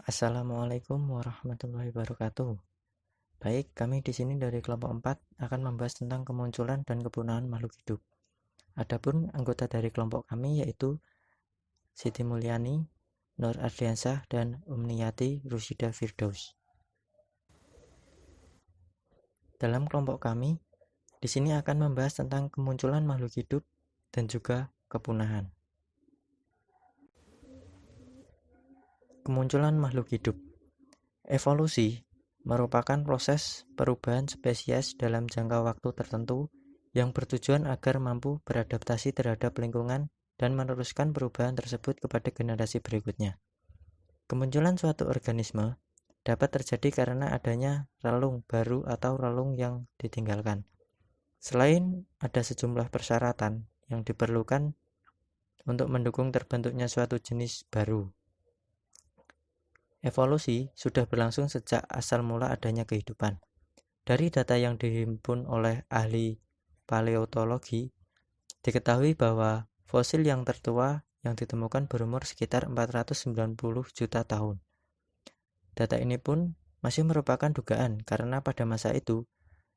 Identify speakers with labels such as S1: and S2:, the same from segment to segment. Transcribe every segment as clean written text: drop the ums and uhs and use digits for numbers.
S1: Assalamualaikum warahmatullahi wabarakatuh. Baik, kami di sini dari kelompok 4 akan membahas tentang kemunculan dan kepunahan makhluk hidup. Adapun anggota dari kelompok kami yaitu Siti Mulyani, Nur Ardiansah, dan Umniyati Rusyida Firdaus. Dalam kelompok kami, di sini akan membahas tentang kemunculan makhluk hidup dan juga kepunahan. Kemunculan makhluk hidup. Evolusi merupakan proses perubahan spesies dalam jangka waktu tertentu yang bertujuan agar mampu beradaptasi terhadap lingkungan dan meneruskan perubahan tersebut kepada generasi berikutnya. Kemunculan suatu organisme dapat terjadi karena adanya relung baru atau relung yang ditinggalkan. Selain ada sejumlah persyaratan yang diperlukan untuk mendukung terbentuknya suatu jenis baru. Evolusi sudah berlangsung sejak asal mula adanya kehidupan. Dari data yang dihimpun oleh ahli paleontologi, diketahui bahwa fosil yang tertua yang ditemukan berumur sekitar 490 juta tahun. Data ini pun masih merupakan dugaan karena pada masa itu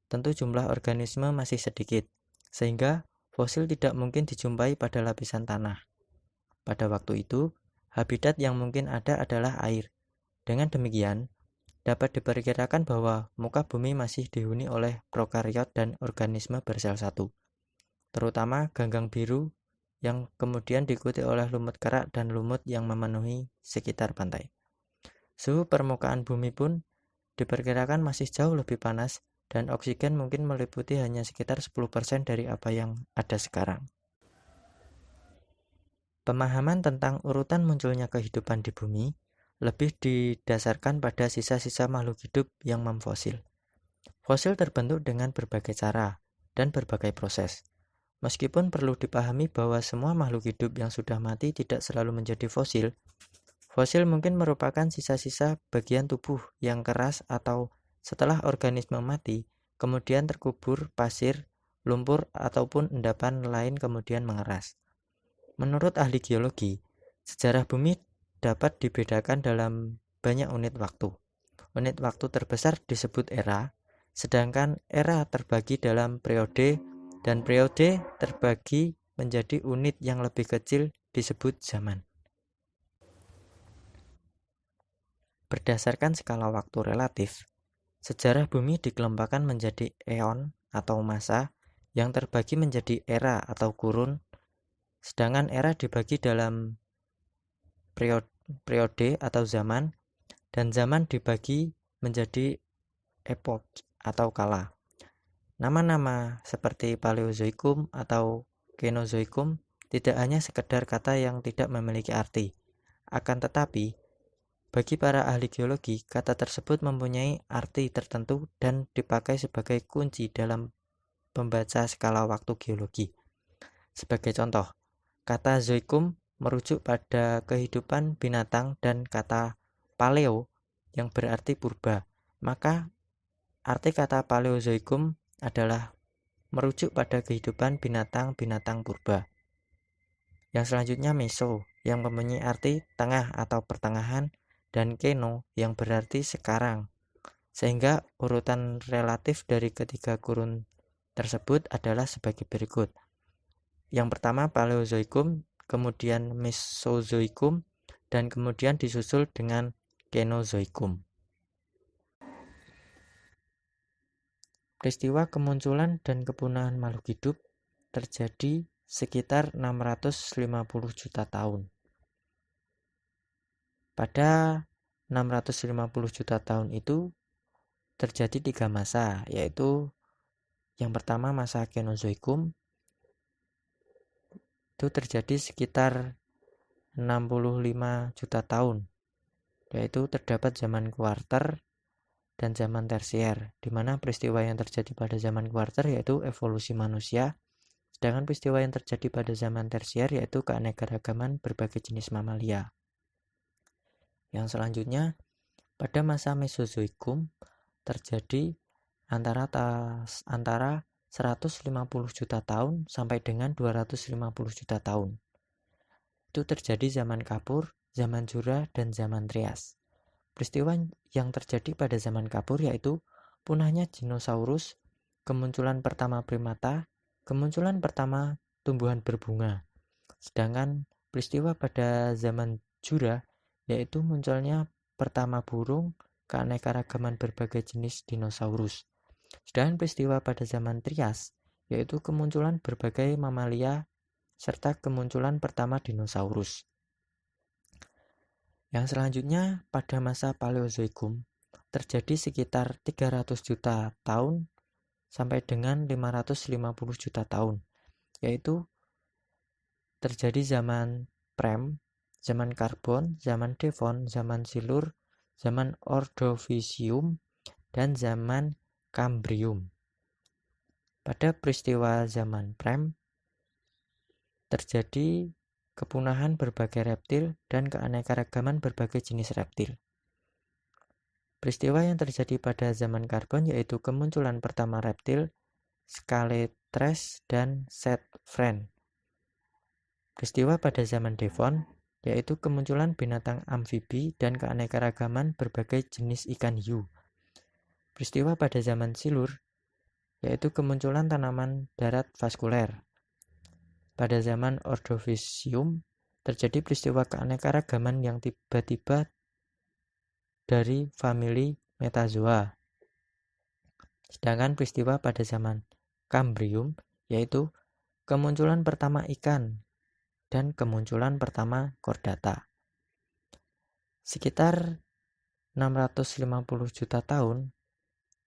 S1: tentu jumlah organisme masih sedikit, sehingga fosil tidak mungkin dijumpai pada lapisan tanah. Pada waktu itu, habitat yang mungkin ada adalah air. Dengan demikian, dapat diperkirakan bahwa muka bumi masih dihuni oleh prokariot dan organisme bersel satu, terutama ganggang biru yang kemudian diikuti oleh lumut kerak dan lumut yang memenuhi sekitar pantai. Suhu permukaan bumi pun diperkirakan masih jauh lebih panas dan oksigen mungkin meliputi hanya sekitar 10% dari apa yang ada sekarang. Pemahaman tentang urutan munculnya kehidupan di bumi lebih didasarkan pada sisa-sisa makhluk hidup yang memfosil. Fosil terbentuk dengan berbagai cara dan berbagai proses. Meskipun perlu dipahami bahwa semua makhluk hidup yang sudah mati tidak selalu menjadi fosil, fosil mungkin merupakan sisa-sisa bagian tubuh yang keras atau setelah organisme mati, kemudian terkubur pasir, lumpur, ataupun endapan lain kemudian mengeras. Menurut ahli geologi, sejarah bumi dapat dibedakan dalam banyak unit waktu. Unit waktu terbesar disebut era, sedangkan era terbagi dalam periode dan periode terbagi menjadi unit yang lebih kecil disebut zaman. Berdasarkan skala waktu relatif, sejarah bumi dikelompokkan menjadi eon atau masa yang terbagi menjadi era atau kurun, sedangkan era dibagi dalam periode atau zaman, dan zaman dibagi menjadi epok atau kala. Nama-nama seperti Paleozoikum atau Kenozoikum tidak hanya sekedar kata yang tidak memiliki arti. Akan tetapi, bagi para ahli geologi, kata tersebut mempunyai arti tertentu dan dipakai sebagai kunci dalam membaca skala waktu geologi. Sebagai contoh, kata zoikum merujuk pada kehidupan binatang dan kata paleo yang berarti purba. Maka arti kata paleozoikum adalah merujuk pada kehidupan binatang-binatang purba. Yang selanjutnya meso yang mempunyai arti tengah atau pertengahan, dan keno yang berarti sekarang. Sehingga urutan relatif dari ketiga kurun tersebut adalah sebagai berikut. Yang pertama Paleozoikum, kemudian Mesozoikum, dan kemudian disusul dengan Kenozoikum. Peristiwa kemunculan dan kepunahan makhluk hidup terjadi sekitar 650 juta tahun. Pada 650 juta tahun itu terjadi 3 masa, yaitu yang pertama masa Kenozoikum, itu terjadi sekitar 65 juta tahun, yaitu terdapat zaman kuarter dan zaman tersier, di mana peristiwa yang terjadi pada zaman kuarter yaitu evolusi manusia, sedangkan peristiwa yang terjadi pada zaman tersier yaitu keanekaragaman berbagai jenis mamalia. Yang selanjutnya, pada masa Mesozoikum terjadi antara 150 juta tahun sampai dengan 250 juta tahun. Itu terjadi zaman Kapur, zaman Jura, dan zaman Trias. peristiwa yang terjadi pada zaman kapur yaitu punahnya dinosaurus, kemunculan pertama primata, kemunculan pertama tumbuhan berbunga. Sedangkan peristiwa pada zaman Jura yaitu munculnya pertama burung, keanekaragaman berbagai jenis dinosaurus. Sedangkan peristiwa pada zaman Trias yaitu kemunculan berbagai mamalia serta kemunculan pertama dinosaurus. Yang selanjutnya pada masa Paleozoikum terjadi sekitar 300 juta tahun sampai dengan 550 juta tahun, yaitu terjadi zaman Prem, zaman Karbon, zaman Devon, zaman Silur, zaman Ordovisium, dan zaman Kambrium. Pada peristiwa zaman Prem terjadi kepunahan berbagai reptil dan keanekaragaman berbagai jenis reptil. Peristiwa yang terjadi pada zaman Karbon yaitu kemunculan pertama reptil Scaletres dan Setfren. Peristiwa pada zaman Devon yaitu kemunculan binatang amfibi dan keanekaragaman berbagai jenis ikan hiu. Peristiwa pada zaman Silur yaitu kemunculan tanaman darat vaskuler. Pada zaman Ordovisium terjadi peristiwa keanekaragaman yang tiba-tiba dari famili Metazoa. Sedangkan peristiwa pada zaman Kambrium yaitu kemunculan pertama ikan dan kemunculan pertama kordata. Sekitar 650 juta tahun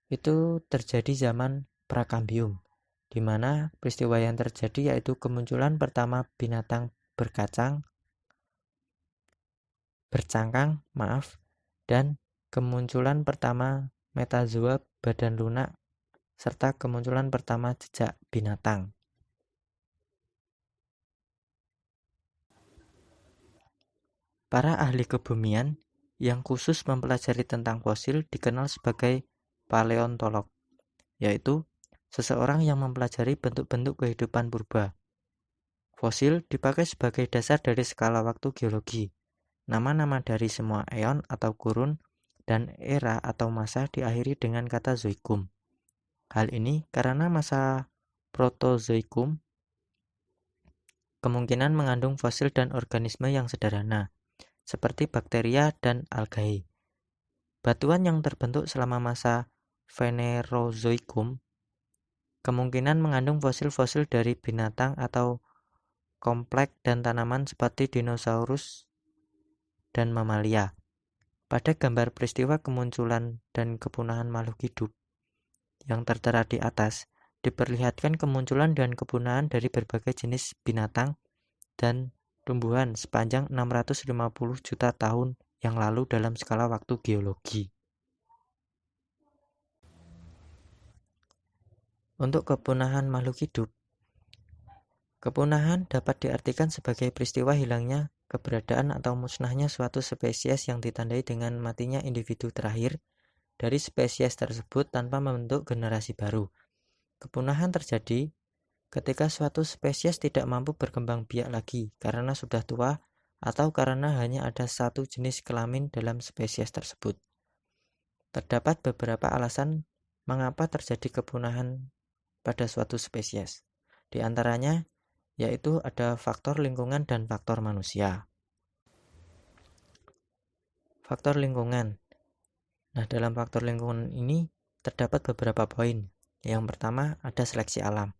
S1: itu terjadi zaman Prakambium, di mana peristiwa yang terjadi yaitu kemunculan pertama binatang bercangkang, dan kemunculan pertama metazoa badan lunak serta kemunculan pertama jejak binatang. Para ahli kebumian yang khusus mempelajari tentang fosil dikenal sebagai paleontolog, yaitu seseorang yang mempelajari bentuk-bentuk kehidupan purba. Fosil dipakai sebagai dasar dari skala waktu geologi. Nama-nama dari semua eon atau kurun dan era atau masa diakhiri dengan kata zoikum. Hal ini karena masa protozoikum kemungkinan mengandung fosil dan organisme yang sederhana, seperti bakteria dan algae. Batuan yang terbentuk selama masa Phanerozoikum kemungkinan mengandung fosil-fosil dari binatang atau kompleks dan tanaman seperti dinosaurus dan mamalia. Pada gambar peristiwa kemunculan dan kepunahan makhluk hidup yang tertera di atas, diperlihatkan kemunculan dan kepunahan dari berbagai jenis binatang dan tumbuhan sepanjang 650 juta tahun yang lalu dalam skala waktu geologi. Untuk kepunahan makhluk hidup, kepunahan dapat diartikan sebagai peristiwa hilangnya keberadaan atau musnahnya suatu spesies yang ditandai dengan matinya individu terakhir dari spesies tersebut tanpa membentuk generasi baru. Kepunahan terjadi ketika suatu spesies tidak mampu berkembang biak lagi karena sudah tua atau karena hanya ada satu jenis kelamin dalam spesies tersebut. Terdapat beberapa alasan mengapa terjadi kepunahan pada suatu spesies. Di antaranya yaitu ada faktor lingkungan dan faktor manusia. Faktor lingkungan. Nah, dalam faktor lingkungan ini terdapat beberapa poin. Yang pertama ada seleksi alam.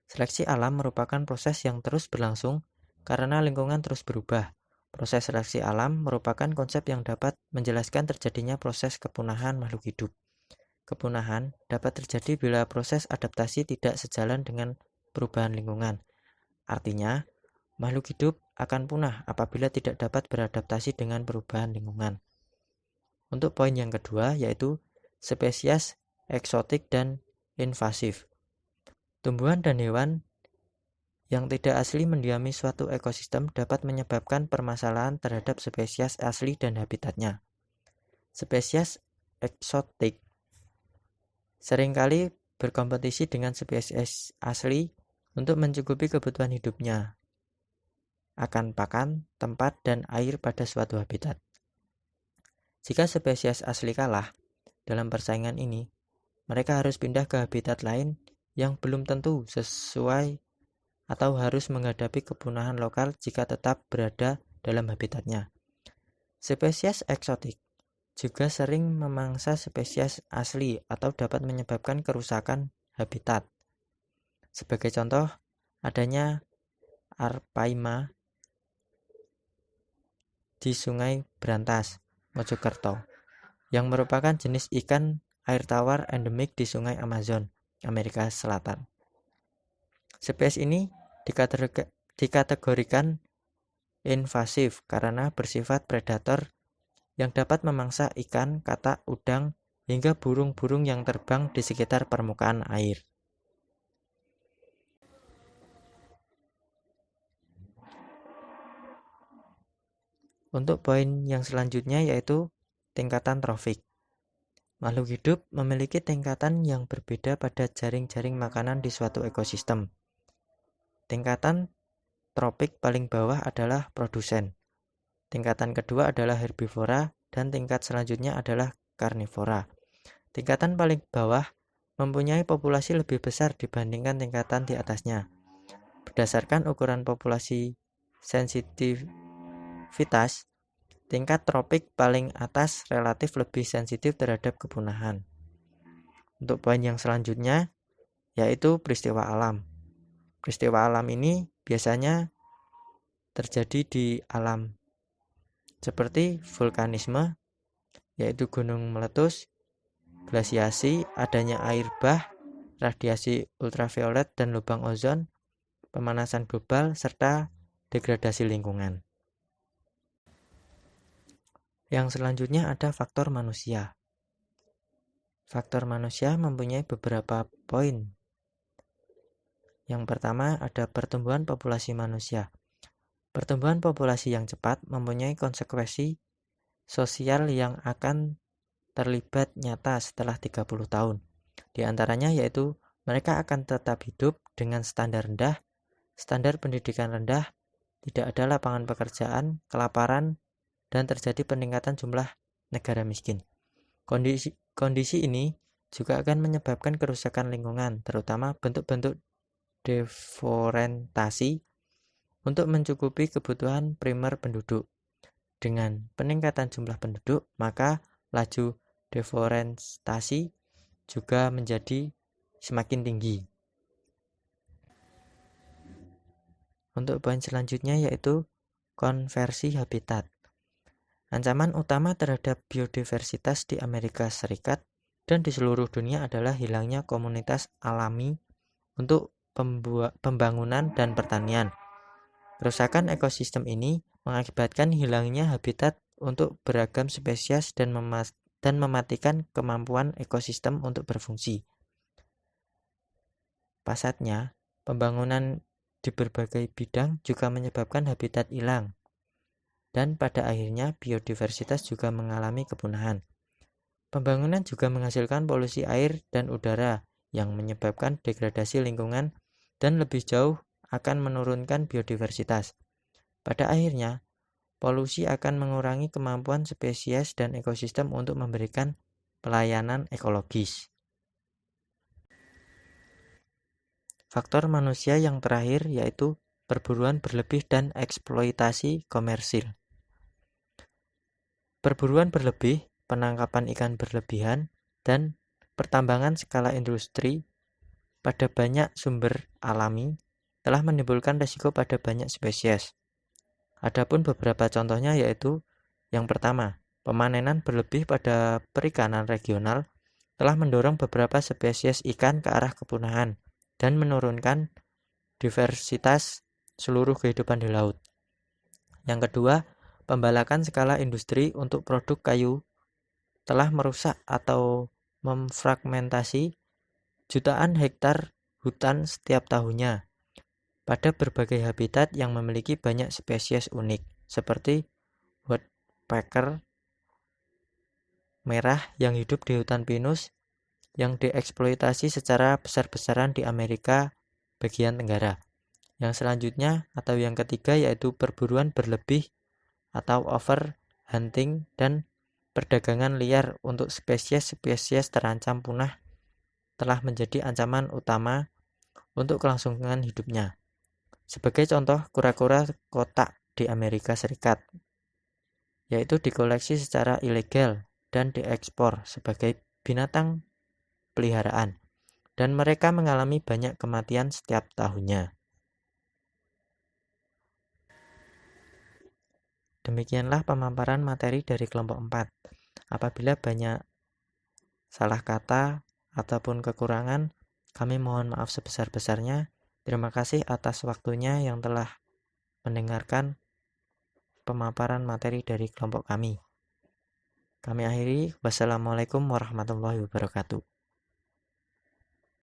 S1: Seleksi alam merupakan proses yang terus berlangsung karena lingkungan terus berubah. Proses seleksi alam merupakan konsep yang dapat menjelaskan terjadinya proses kepunahan makhluk hidup. Kepunahan dapat terjadi bila proses adaptasi tidak sejalan dengan perubahan lingkungan. Artinya, makhluk hidup akan punah apabila tidak dapat beradaptasi dengan perubahan lingkungan. Untuk poin yang kedua yaitu spesies eksotik dan invasif. Tumbuhan dan hewan yang tidak asli mendiami suatu ekosistem dapat menyebabkan permasalahan terhadap spesies asli dan habitatnya. Spesies eksotik seringkali berkompetisi dengan spesies asli untuk mencukupi kebutuhan hidupnya akan pakan, tempat, dan air pada suatu habitat. Jika spesies asli kalah dalam persaingan ini, mereka harus pindah ke habitat lain yang belum tentu sesuai atau harus menghadapi kepunahan lokal jika tetap berada dalam habitatnya. Spesies eksotik juga sering memangsa spesies asli atau dapat menyebabkan kerusakan habitat. Sebagai contoh, adanya Arpaima di Sungai Brantas, Mojokerto, yang merupakan jenis ikan air tawar endemik di Sungai Amazon, Amerika Selatan. Spesies ini dikategorikan invasif karena bersifat predator yang dapat memangsa ikan, katak, udang, hingga burung-burung yang terbang di sekitar permukaan air. Untuk poin yang selanjutnya yaitu tingkatan trofik. Makhluk hidup memiliki tingkatan yang berbeda pada jaring-jaring makanan di suatu ekosistem. Tingkatan tropik paling bawah adalah produsen. Tingkatan kedua adalah herbivora dan tingkat selanjutnya adalah karnivora. Tingkatan paling bawah mempunyai populasi lebih besar dibandingkan tingkatan di atasnya. Berdasarkan ukuran populasi sensitivitas, tingkat tropik paling atas relatif lebih sensitif terhadap kepunahan. Untuk poin yang selanjutnya yaitu peristiwa alam. Peristiwa alam ini biasanya terjadi di alam seperti vulkanisme, yaitu gunung meletus, glasiasi, adanya air bah, radiasi ultraviolet dan lubang ozon, pemanasan global, serta degradasi lingkungan. Yang selanjutnya ada faktor manusia. Faktor manusia mempunyai beberapa poin. Yang pertama ada pertumbuhan populasi manusia. Pertumbuhan populasi yang cepat mempunyai konsekuensi sosial yang akan terlibat nyata setelah 30 tahun. Di antaranya yaitu mereka akan tetap hidup dengan standar rendah, standar pendidikan rendah, tidak ada lapangan pekerjaan, kelaparan, dan terjadi peningkatan jumlah negara miskin. Kondisi ini juga akan menyebabkan kerusakan lingkungan, terutama bentuk-bentuk deforestasi untuk mencukupi kebutuhan primer penduduk. Dengan peningkatan jumlah penduduk, maka laju deforestasi juga menjadi semakin tinggi. Untuk poin selanjutnya yaitu konversi habitat. Ancaman utama terhadap biodiversitas di Amerika Serikat dan di seluruh dunia adalah hilangnya komunitas alami untuk pembangunan dan pertanian. Kerusakan ekosistem ini mengakibatkan hilangnya habitat untuk beragam spesies dan mematikan kemampuan ekosistem untuk berfungsi. Pasatnya, pembangunan di berbagai bidang juga menyebabkan habitat hilang, dan pada akhirnya biodiversitas juga mengalami kepunahan. Pembangunan juga menghasilkan polusi air dan udara yang menyebabkan degradasi lingkungan dan lebih jauh akan menurunkan biodiversitas. Pada akhirnya, polusi akan mengurangi kemampuan spesies dan ekosistem untuk memberikan pelayanan ekologis. Faktor manusia yang terakhir yaitu perburuan berlebih dan eksploitasi komersil. Perburuan berlebih, penangkapan ikan berlebihan, dan pertambangan skala industri pada banyak sumber alami telah menimbulkan risiko pada banyak spesies. Adapun beberapa contohnya yaitu yang pertama, pemanenan berlebih pada perikanan regional telah mendorong beberapa spesies ikan ke arah kepunahan dan menurunkan diversitas seluruh kehidupan di laut. Yang kedua, pembalakan skala industri untuk produk kayu telah merusak atau memfragmentasi jutaan hektar hutan setiap tahunnya pada berbagai habitat yang memiliki banyak spesies unik, seperti woodpecker merah yang hidup di hutan pinus yang dieksploitasi secara besar-besaran di Amerika bagian tenggara. Yang selanjutnya atau yang ketiga yaitu perburuan berlebih atau overhunting dan perdagangan liar untuk spesies-spesies terancam punah telah menjadi ancaman utama untuk kelangsungan hidupnya. Sebagai contoh, kura-kura kotak di Amerika Serikat, yaitu dikoleksi secara ilegal dan diekspor sebagai binatang peliharaan, dan mereka mengalami banyak kematian setiap tahunnya. Demikianlah pemaparan materi dari kelompok 4. Apabila banyak salah kata ataupun kekurangan, kami mohon maaf sebesar-besarnya. Terima kasih atas waktunya yang telah mendengarkan pemaparan materi dari kelompok kami. Kami akhiri. Wassalamualaikum warahmatullahi wabarakatuh.